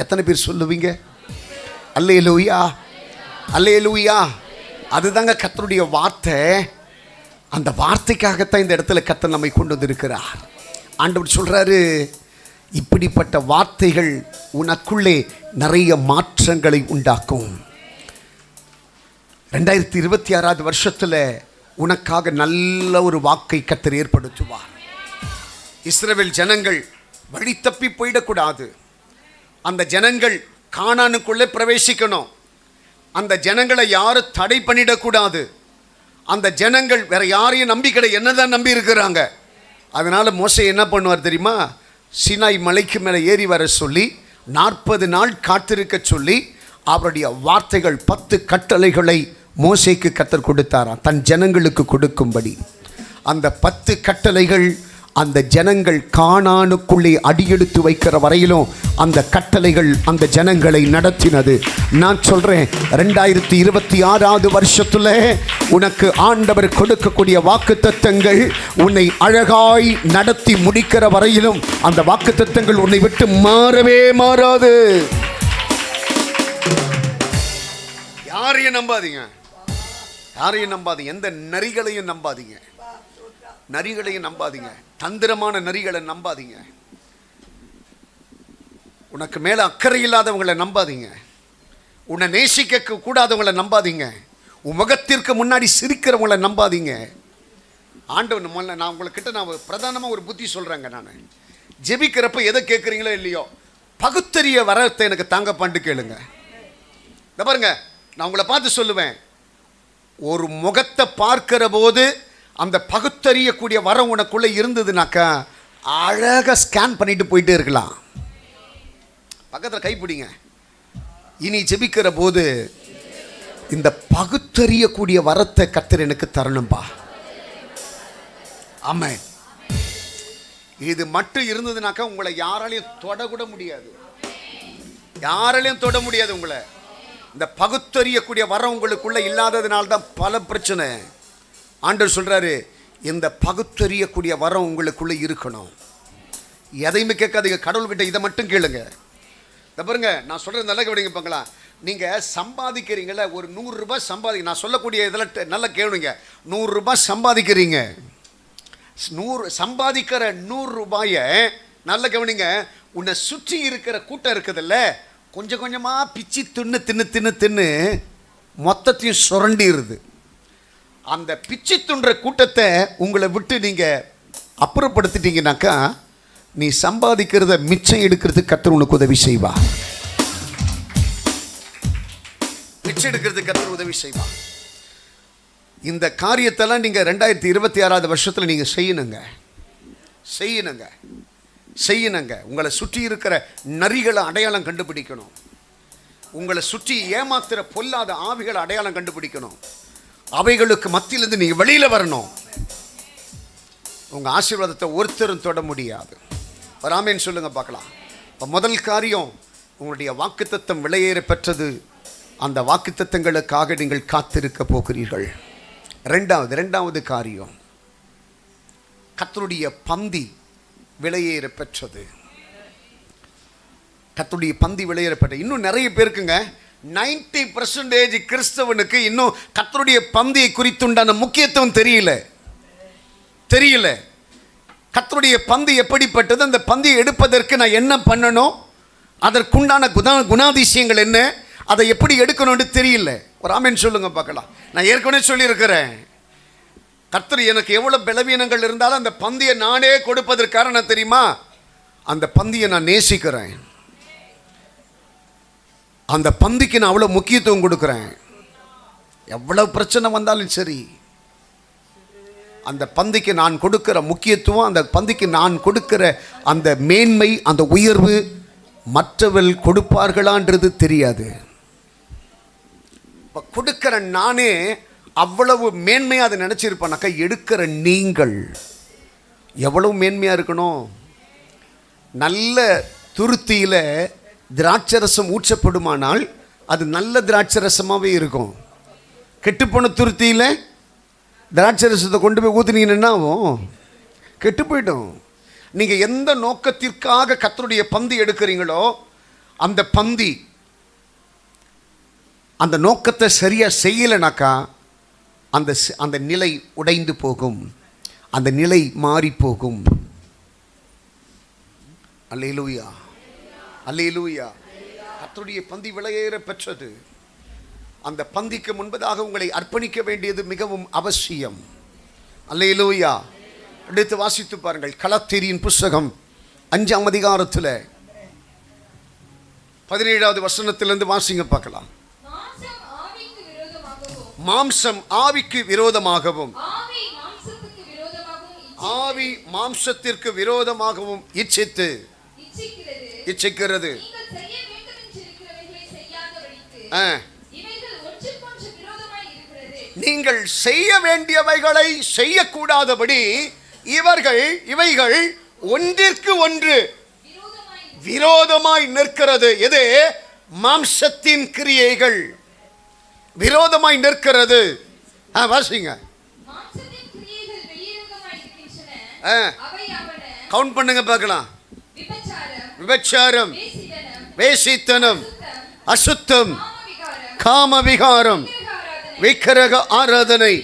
எத்தனை பேர் சொல்லுவீங்க? அல்லேலூயா, அல்லேலூயா. அதுதாங்க கர்த்தருடைய வார்த்தை. அந்த வார்த்தைக்காகத்தான் இந்த இடத்துல கர்த்தர் நம்மை கொண்டு வந்திருக்கிறார். ஆண்டவர் சொல்றாரு, இப்படிப்பட்ட வார்த்தைகள் உனக்குள்ளே நிறைய மாற்றங்களை உண்டாக்கும். 2026வது வருஷத்தில் உனக்காக நல்ல ஒரு வாக்கை கர்த்தர் ஏற்படுத்துவார். இஸ்ரவேல் ஜனங்கள் வழி தப்பி போயிடக்கூடாது. அந்த ஜனங்கள் கானானுக்குள்ளே பிரவேசிக்கணும். அந்த ஜனங்களை யாரும் தடை பண்ணிடக்கூடாது. அந்த ஜனங்கள் வேற யாரையும் நம்பி என்னதான் நம்பி இருக்கிறாங்க. அதனால மோசே என்ன பண்ணுவார் தெரியுமா? சீனாய் மலைக்கு மேலே ஏறி வர சொல்லி 40 நாள் காத்திருக்க சொல்லி அவருடைய வார்த்தைகள் 10 கட்டளைகளை மோசேக்கு கர்த்தர் கொடுத்தாராம், தன் ஜனங்களுக்கு கொடுக்கும்படி. அந்த 10 கட்டளைகள் அந்த ஜனங்கள் கானானுக்குள்ளே அடியெடுத்து வைக்கிற வரையிலும் அந்த கட்டளைகள் அந்த ஜனங்களை நடத்தினது. நான் சொல்றேன், 2026வது வருஷத்துல உனக்கு ஆண்டவர் கொடுக்கக்கூடிய வாக்குத்தத்தங்கள் உன்னை அழகாய் நடத்தி முடிக்கிற வரையிலும் அந்த வாக்குத்தத்தங்கள் உன்னை விட்டு மாறவே மாறாது. யாரையும் நம்பாதீங்க, யாரையும் நம்பாதீங்க, எந்த நரிகளையும் நம்பாதீங்க, நரிகளையும் நம்பாதீங்க, தந்திரமான நரிகளை நம்பாதீங்க, உனக்கு மேல அக்கறை இல்லாதவங்களை நம்பாதீங்க, உன்னை நேசிக்க கூடாதவங்களை நம்பாதீங்க, உன் முகத்திற்கு முன்னாடி சிரிக்கிறவங்களை நம்பாதீங்க. ஆண்டவன் நான் உங்கள்கிட்ட நான் பிரதானமாக ஒரு புத்தி சொல்கிறேங்க. நான் ஜெபிக்கிறப்ப எதை கேட்குறீங்களோ இல்லையோ, பகுத்தறிய வரத்தை எனக்கு தாங்க பண்ணு கேளுங்க. இந்த பாருங்க, நான் உங்களை பார்த்து சொல்லுவேன், ஒரு முகத்தை பார்க்கிற போது அந்த பகுத்தறியக்கூடிய வரம் உனக்குள்ளே இருந்ததுனாக்கா அழகாக ஸ்கேன் பண்ணிட்டு போயிட்டே இருக்கலாம். பக்கத்தில் கைப்பிடிங்க. இனி ஜெபிக்கிற போது இந்த பகுத்தறியக்கூடிய வரத்தை கர்த்தர் எனக்கு தரணும்பா. ஆமென். இது மட்டும் இருந்ததுனாக்கா உங்களை யாராலையும் தொடக்கூட முடியாது. யாராலையும் தொட முடியாது உங்களை. இந்த பகுத்தறியக்கூடிய வரம் உங்களுக்குள்ள இல்லாததுனால தான் பல பிரச்சனை. ஆண்டவர் சொல்றாரு, இந்த பகுத்தறியக்கூடிய வரம் உங்களுக்குள்ள இருக்கணும். எதையுமே கேட்காதீங்க, கடவுள்கிட்ட இதை மட்டும் கேளுங்க. இதை பாருங்க, நான் சொல்றது நல்லா கவனிங்க. பார்க்கலாம், நீங்க சம்பாதிக்கிறீங்கள, ஒரு 100 ரூபாய் சம்பாதிக்க, நான் சொல்லக்கூடிய இதில் நல்லா கேளுங்க. 100 ரூபாய் சம்பாதிக்கிறீங்க. சம்பாதிக்கிற 100 ரூபாயை நல்ல கவனிங்க. உன்னை சுற்றி இருக்கிற கூட்டம் இருக்குதுல்ல, கொஞ்சம் கொஞ்சமாக பிச்சு தின்னு தின்னு தின்னு தின்னு மொத்தத்தையும் சுரண்டிடுது. அந்த பிச்சு துன்ற கூட்டத்தை உங்களை விட்டு நீங்கள் அப்புறப்படுத்திட்டீங்கன்னாக்கா நீ சம்பாதிக்கிறத மிச்சம் எடுக்கிறதுக்கு கர்த்தர் உனக்கு உதவி செய்வா. மிச்சம் எடுக்கிறதுக்கு கர்த்தர் உதவி செய்வா. இந்த காரியத்தெல்லாம் நீங்கள் 2026 வருஷத்தில் நீங்கள் செய்யணுங்க. உங்களை சுற்றி இருக்கிற நரிகளை அடையாளம் கண்டுபிடிக்கணும். உங்களை சுற்றி ஏமாத்துற பொல்லாத ஆவிகளை அடையாளம் கண்டுபிடிக்கணும். அவைகளுக்கு மத்தியிலிருந்து நீங்கள் வெளியில் வரணும். உங்கள் ஆசீர்வாதத்தை ஒருத்தரும் தொட முடியாது. வராமேன்னு சொல்லுங்க பார்க்கலாம். இப்போ முதல் காரியம், உங்களுடைய வாக்குத்தத்தம் விலையேற பெற்றது. அந்த வாக்குத்தத்தங்களுக்காக நீங்கள் காத்திருக்க போகிறீர்கள். ரெண்டாவது காரியம், கர்த்தருடைய பந்தி விலையேற பெற்றது. கர்த்தருடைய பந்தி விலையேற பெற்றது. இன்னும் நிறைய பேருக்குங்க 90% கிறிஸ்தவனுக்கு இன்னும் கர்த்தருடைய பந்தியை குறித்துண்டான முக்கியத்துவம் தெரியல. கர்த்தருடைய பந்தி எப்படிப்பட்டது, அந்த பந்தியை எடுப்பதற்கு நான் என்ன பண்ணணும், அதற்குண்டான குணாதிசயங்கள் என்ன, அதை எப்படி எடுக்கணும்னு தெரியல. ஒரு ஆமென் சொல்லுங்க பார்க்கலாம். நான் ஏற்கனவே சொல்லியிருக்கிறேன், கர்த்தர் எனக்கு எவ்வளோ பலவீனங்கள் இருந்தாலும் அந்த பந்தியை நானே கொடுப்பதற்கு காரணம் தெரியுமா, அந்த பந்தியை நான் நேசிக்கிறேன். அந்த பந்திக்கு நான் அவ்வளோ முக்கியத்துவம் கொடுக்குறேன். எவ்வளோ பிரச்சனை வந்தாலும் சரி, அந்த பந்திக்கு நான் கொடுக்கிற முக்கியத்துவம், அந்த பந்திக்கு நான் கொடுக்கிற அந்த மேன்மை, அந்த உயர்வு மற்றவர்கள் கொடுப்பார்களான்றது தெரியாது. இப்போ கொடுக்கிற நானே அவ்வளவு மேன்மையாக அதை நினச்சிருப்பேனாக்கா, எடுக்கிற நீங்கள் எவ்வளவு மேன்மையாக இருக்கணும். நல்ல துருத்தியில் திராட்சரசம் ஊற்றப்படுமானால் அது நல்ல திராட்சரசமாகவே இருக்கும். கெட்டுப்போன துருத்தியில் திராட்சரசத்தை கொண்டு போய் ஊற்றுனீங்கன்னா கெட்டு போய்டும். நீங்கள் எந்த நோக்கத்திற்காக கர்த்தருடைய பந்தி எடுக்கிறீங்களோ அந்த பந்தி அந்த நோக்கத்தை சரியாக செய்யலைனாக்கா அந்த நிலை உடைந்து போகும், அந்த நிலை மாறி போகும். அல்லேலூயா, அல்லேலூயா. கர்த்தருடைய பந்தி விலையேற பெற்றது. அந்த பந்திக்கு முன்பதாக உங்களை அர்ப்பணிக்க வேண்டியது மிகவும் அவசியம். அல்லேலூயா. எடுத்து வாசித்து பாருங்கள். கலாத்தியரின் புஸ்தகம் 5ஆம் அதிகாரத்தில் 17வது வசனத்திலிருந்து வாசிங்க பார்க்கலாம். மாம்சம் ஆவிக்கு விரோதமாகவும் ஆவி மாம்சத்திற்கு விரோதமாகவும் இச்சிக்கிறது. நீங்கள் செய்ய வேண்டியவைகளை செய்யக்கூடாதபடி இவைகள் ஒன்றிற்கு ஒன்று விரோதமாய் நிற்கிறது. எது? மாம்சத்தின் கிரியைகள் விரோதமாய் நிற்கிறது. வாசிங்க, கவுண்ட் பண்ணுங்க பார்க்கலாம். விபச்சாரம், வேசித்தனம், அசுத்தம், காமவிகாரம், விக்கிரக ஆராதனை,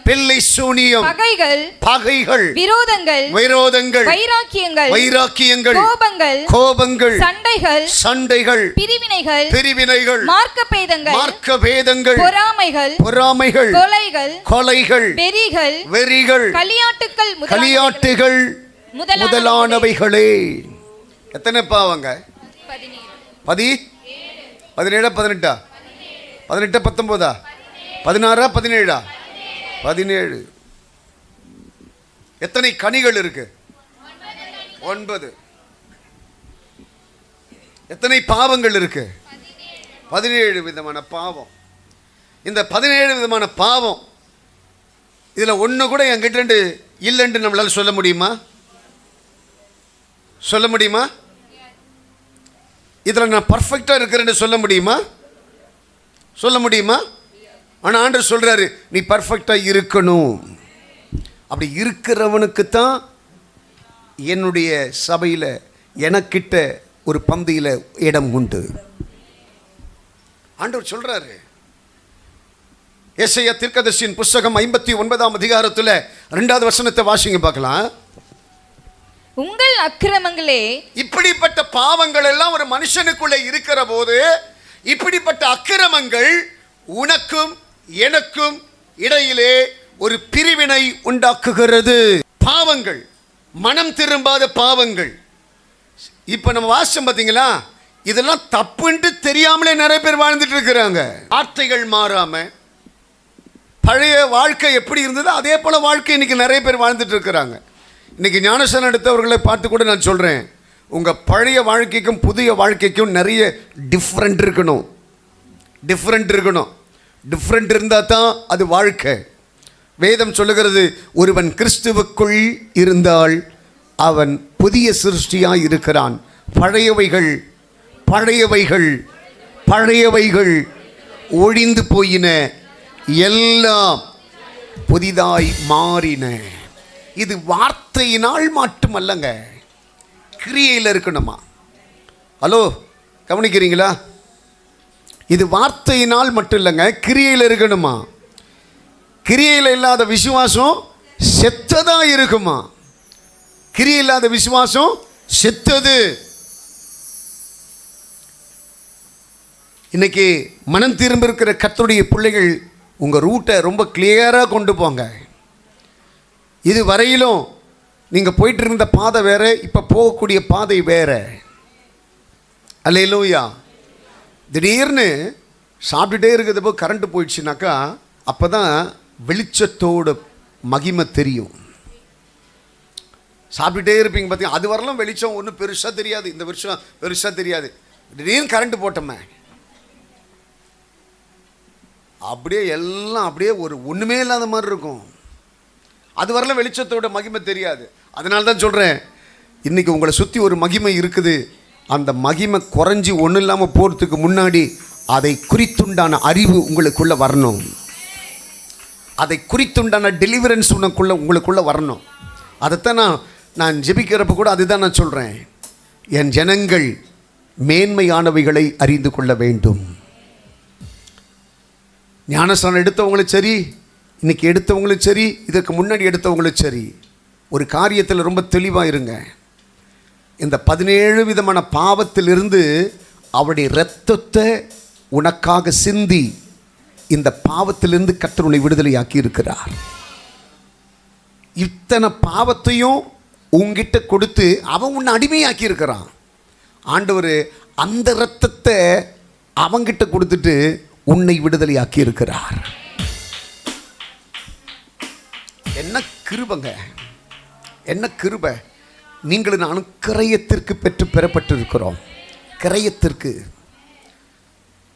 பிள்ளை சூனியம், பகைகள், விரோதங்கள், வைராக்கியங்கள், கோபங்கள், சண்டைகள், பிரிவினைகள், மார்க்கபேதங்கள், பொறாமைகள், கொலைகள், வெறிகள், களியாட்டுகள் முதலானவைகளே. எத்தனை பாவங்க? 17, 18, 19, 16, 17. எத்தனை கனிகள் இருக்கு? 9. எத்தனை பாவங்கள் இருக்கு? 17 விதமான பாவம். இந்த 17 விதமான பாவம் இதில் ஒன்று கூட என்கிட்ட இல்லைன்னு நம்மளால சொல்ல முடியுமா? சொல்ல முடியுமா? இதில் நான் பர்ஃபெக்டாக இருக்கிறேன்னு சொல்ல முடியுமா? சொல்ல முடியுமா? ஆனால் ஆண்டவர் சொல்கிறாரு, நீ பர்ஃபெக்டாக இருக்கணும். அப்படி இருக்கிறவனுக்கு தான் என்னுடைய சபையில் எனக்கிட்ட ஒரு பந்தியில் இடம் உண்டு. ஆண்டவர் சொல்கிறாரு. ஏசாயா தீர்க்கதரிசியின் புஸ்தகம் 59ஆம் அதிகாரத்தில் 2வது வசனத்தை வாசிங்க பார்க்கலாம். உங்கள் அக்கிரமங்களே, இப்படிப்பட்ட பாவங்கள் எல்லாம் ஒரு மனுஷனுக்குள்ளே இருக்கிற போது இப்படிப்பட்ட அக்கிரமங்கள் உனக்கும் எனக்கும் இடையிலே ஒரு பிரிவினை உண்டாக்குகிறது. பாவங்கள், மனம் திரும்பாத பாவங்கள். இப்ப நம்ம வாசம் பார்த்தீங்களா, இதெல்லாம் தப்புன்ட்டு தெரியாமலே நிறைய பேர் வாழ்ந்துட்டு இருக்கிறாங்க. வார்த்தைகள் மாறாம பழைய வாழ்க்கை எப்படி இருந்தது அதே போல வாழ்க்கை இன்னைக்கு நிறைய பேர் வாழ்ந்துட்டு இருக்கிறாங்க. இன்னைக்கு ஞானஸ்நானம் எடுத்தவர்களை பார்த்து கூட நான் சொல்றேன், உங்க பழைய வாழ்க்கைக்கும் புதிய வாழ்க்கைக்கும் நிறைய டிஃப்ரெண்ட் இருக்கணும். டிஃப்ரெண்ட் இருந்தால் தான் அது வாழ்க்கை. வேதம் சொல்லுகிறது, ஒருவன் கிறிஸ்துவுக்குள் இருந்தால் அவன் புதிய சிருஷ்டியாய் இருக்கிறான். பழையவைகள் ஒழிந்து போயின, எல்லாம் புதிதாய் மாறின. இது வார்த்தையினால் மட்டுமல்லங்க, கிரியையில் இருக்கணுமா? ஹலோ, கவனிக்கிறீங்களா? இது வார்த்தையினால் மட்டும் இல்லைங்க, கிரியையில் இருக்கணுமா? கிரியையில் இல்லாத விசுவாசம் செத்ததா இருக்குமா? கிரியை இல்லாத விசுவாசம் செத்தது. இன்னைக்கு மனம் திரும்ப இருக்கிற கர்த்தருடைய பிள்ளைகள் உங்கள் ரூட்டை ரொம்ப கிளியராக கொண்டு போங்க. இது வரையிலும் நீங்கள் போயிட்டு இருந்த பாதை வேற, இப்போ போகக்கூடிய பாதை வேற. அல்லேலூயா. திடீர்னு சாப்பிட்டுட்டே இருக்கிறது போது கரண்ட்டு போயிடுச்சுனாக்கா அப்போ தான் வெளிச்சத்தோட மகிமை தெரியும். சாப்பிட்டுட்டே இருப்பீங்க பார்த்தீங்கன்னா, அது வரலாம் வெளிச்சம் ஒன்றும் பெருசாக தெரியாது, இந்த வருஷம் பெருசாக தெரியாது. திடீர்னு கரண்ட்டு போட்டோமே, அப்படியே எல்லாம் அப்படியே ஒரு ஒன்றுமே இல்லாத மாதிரி இருக்கும். அது வரலாம் வெளிச்சத்தோட மகிமை தெரியாது. அதனால தான் சொல்கிறேன், இன்றைக்கி உங்களை சுற்றி ஒரு மகிமை இருக்குது. அந்த மகிமை குறைஞ்சி ஒன்றும் இல்லாமல் போகிறதுக்கு முன்னாடி அதை குறித்துண்டான அறிவு உங்களுக்குள்ளே வரணும். அதை குறித்துண்டான டெலிவரன்ஸ் உங்களுக்குள்ளே வரணும். அதைத்தான் நான் ஜெபிக்கிறப்ப கூட அதுதான் நான் சொல்கிறேன், என் ஜனங்கள் மேன்மையானவைகளை அறிந்து கொள்ள வேண்டும். ஞானஸ்நானம் எடுத்தவங்களும் சரி, இன்றைக்கி எடுத்தவங்களும் சரி, இதற்கு முன்னாடி எடுத்தவங்களும் சரி, ஒரு காரியத்தில் ரொம்ப தெளிவாக இருங்க. இந்த 17 விதமான பாவத்திலிருந்து அவருடைய இரத்தத்தை உனக்காக சிந்தி இந்த பாவத்திலிருந்து கர்த்தர் உன்னை விடுதலையாக்கி இருக்கிறார். இத்தனை பாவத்தையும் உங்ககிட்ட கொடுத்து அவன் உன்னை அடிமையாக்கி இருக்கிறான். ஆண்டவர் அந்த இரத்தத்தை அவங்கிட்ட கொடுத்துட்டு உன்னை விடுதலையாக்கி இருக்கிறார். என்ன கிருபைங்க, என்ன கிருபை. நீங்களும் நானும் கிரயத்திற்கு பெறப்பட்டு இருக்கிறோம். கிரயத்திற்கு.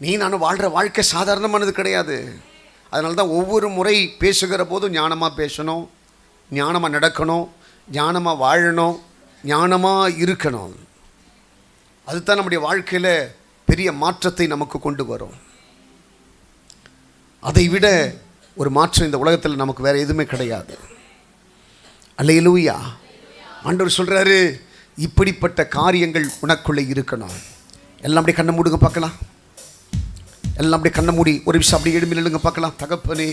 நீ நானும் வாழ்கிற வாழ்க்கை சாதாரணமானது கிடையாது. அதனால தான் ஒவ்வொரு முறை பேசுகிற போதும் ஞானமாக பேசணும், ஞானமாக நடக்கணும், ஞானமாக வாழணும், ஞானமாக இருக்கணும். அதுதான் நம்முடைய வாழ்க்கையில் பெரிய மாற்றத்தை நமக்கு கொண்டு வரும். அதை விட ஒரு மாற்றம் இந்த உலகத்தில் நமக்கு வேறு எதுவுமே கிடையாது. அல்லேலூயா. ஆண்டவர் சொல்கிறாரு, இப்படிப்பட்ட காரியங்கள் உனக்குள்ளே இருக்கணும். எல்லாம் அப்படியே கண்ணை மூடுங்க பார்க்கலாம். எல்லாம் அப்படியே கண்ணை மூடி ஒரு விஷயம் அப்படியே எழும்பி நில்லுங்க பார்க்கலாம். தகப்பனே,